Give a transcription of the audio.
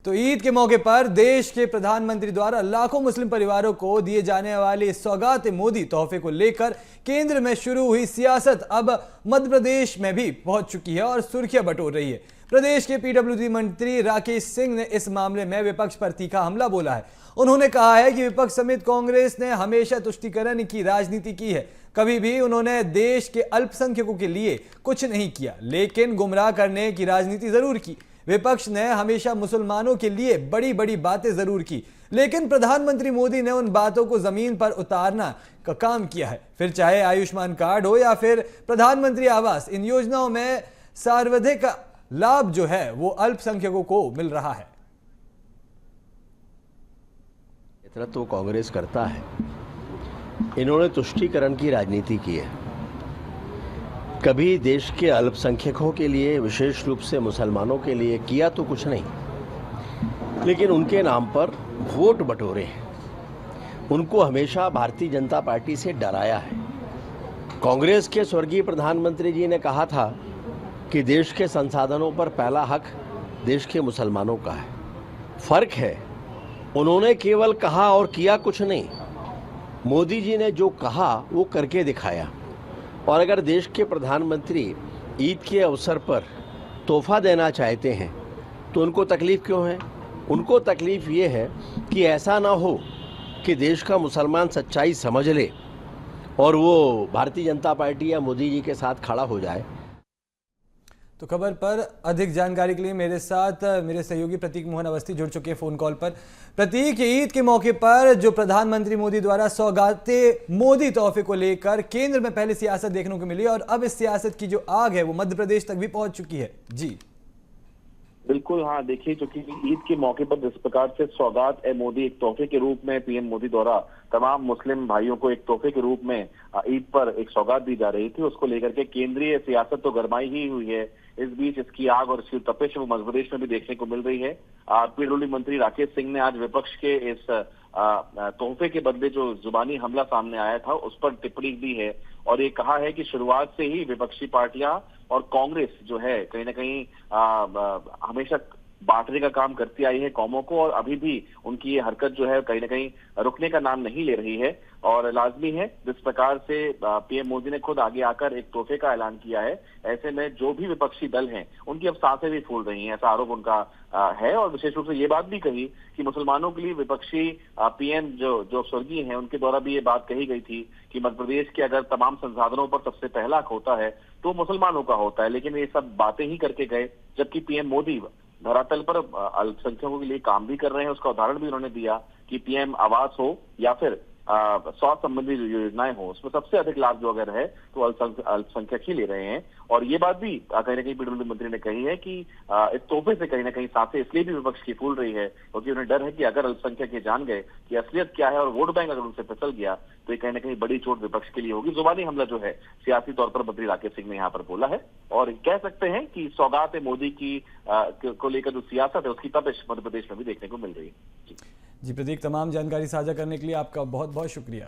तो ईद के मौके पर देश के प्रधानमंत्री द्वारा लाखों मुस्लिम परिवारों को दिए जाने वाले सौगात मोदी तोहफे को लेकर केंद्र में शुरू हुई सियासत अब मध्य प्रदेश में भी पहुंच चुकी है और सुर्खियां बटोर रही है। प्रदेश के पीडब्ल्यूडी मंत्री राकेश सिंह ने इस मामले में विपक्ष पर तीखा हमला बोला है। उन्होंने कहा है कि विपक्ष समेत कांग्रेस ने हमेशा तुष्टीकरण की राजनीति की है, कभी भी उन्होंने देश के अल्पसंख्यकों के लिए कुछ नहीं किया, लेकिन गुमराह करने की राजनीति जरूर की। विपक्ष ने हमेशा मुसलमानों के लिए बड़ी बड़ी बातें जरूर की, लेकिन प्रधानमंत्री मोदी ने उन बातों को जमीन पर उतारना का काम किया है। फिर चाहे आयुष्मान कार्ड हो या फिर प्रधानमंत्री आवास, इन योजनाओं में सर्वाधिक लाभ जो है वो अल्पसंख्यकों को मिल रहा है। इतना तो कांग्रेस करता है, इन्होंने तुष्टीकरण की राजनीति की है। कभी देश के अल्पसंख्यकों के लिए, विशेष रूप से मुसलमानों के लिए किया तो कुछ नहीं, लेकिन उनके नाम पर वोट बटोरे हैं। उनको हमेशा भारतीय जनता पार्टी से डराया है। कांग्रेस के स्वर्गीय प्रधानमंत्री जी ने कहा था कि देश के संसाधनों पर पहला हक देश के मुसलमानों का है। फर्क है, उन्होंने केवल कहा और किया कुछ नहीं। मोदी जी ने जो कहा वो करके दिखाया। और अगर देश के प्रधानमंत्री ईद के अवसर पर तोहफा देना चाहते हैं तो उनको तकलीफ क्यों है? उनको तकलीफ ये है कि ऐसा ना हो कि देश का मुसलमान सच्चाई समझ ले और वो भारतीय जनता पार्टी या मोदी जी के साथ खड़ा हो जाए। तो खबर पर अधिक जानकारी के लिए मेरे साथ मेरे सहयोगी प्रतीक मोहन अवस्थी जुड़ चुके हैं फोन कॉल पर। प्रतीक, ईद के मौके पर जो प्रधानमंत्री मोदी द्वारा सौगाते मोदी तोहफे को लेकर केंद्र में पहले सियासत देखने को मिली और अब इस सियासत की जो आग है वो मध्य प्रदेश तक भी पहुंच चुकी है। जी बिल्कुल, हाँ देखिए, क्योंकि ईद के मौके पर जिस प्रकार से सौगात ए मोदी एक तोहफे के रूप में पीएम मोदी द्वारा तमाम मुस्लिम भाइयों को एक तोहफे के रूप में ईद पर एक सौगात दी जा रही थी, उसको लेकर के केंद्रीय सियासत तो गरमाई ही हुई है। इस बीच इसकी आग और इसकी तपिश वो मध्य प्रदेश में भी देखने को मिल रही है। पीडब्ल्यूडी मंत्री राकेश सिंह ने आज विपक्ष के इस तोहफे के बदले जो जुबानी हमला सामने आया था उस पर टिप्पणी दी है और ये कहा है कि शुरुआत से ही विपक्षी पार्टियां और कांग्रेस जो है कहीं ना कहीं हमेशा बांटने का काम करती आई है कौमों को, और अभी भी उनकी ये हरकत जो है कहीं ना कहीं रुकने का नाम नहीं ले रही है। और लाजमी है, जिस प्रकार से पीएम मोदी ने खुद आगे आकर एक तोहफे का ऐलान किया है, ऐसे में जो भी विपक्षी दल हैं उनकी अब सांसें भी फूल रही हैं, ऐसा आरोप उनका है। और विशेष रूप से ये बात भी कही कि मुसलमानों के लिए विपक्षी पीएम जो स्वर्गीय हैं उनके द्वारा भी ये बात कही गई थी कि मध्य प्रदेश के अगर तमाम संसाधनों पर सबसे पहला हक होता है तो मुसलमानों का होता है, लेकिन ये सब बातें ही करके गए, जबकि पीएम मोदी धरातल पर अल्पसंख्यकों के लिए काम भी कर रहे हैं। उसका उदाहरण भी उन्होंने दिया कि पीएम आवास हो या फिर स्वास्थ्य संबंधी जो योजनाएं हो, उसमें सबसे अधिक लाभ जो अगर है तो अल्पसंख्यक ही ले रहे हैं। और ये बात भी कहीं ना कहीं पीडब्ल्यूडी मंत्री ने कही है कि इस तोहफे से कहीं ना कहीं सांसें इसलिए भी विपक्ष की फूल रही है क्योंकि उन्हें डर है कि अगर अल्पसंख्यक ये जान गए कि असलियत क्या है और वोट बैंक अगर उनसे फिसल गया तो ये कहीं ना कहीं बड़ी चोट विपक्ष के लिए होगी। जुबानी हमला जो है सियासी तौर पर मंत्री राकेश सिंह ने यहाँ पर बोला है और कह सकते हैं कि सौगात मोदी की को लेकर जो सियासत है उसकी तपिश मध्य प्रदेश में भी देखने को मिल रही है। जी प्रतीक, तमाम जानकारी साझा करने के लिए आपका बहुत बहुत शुक्रिया।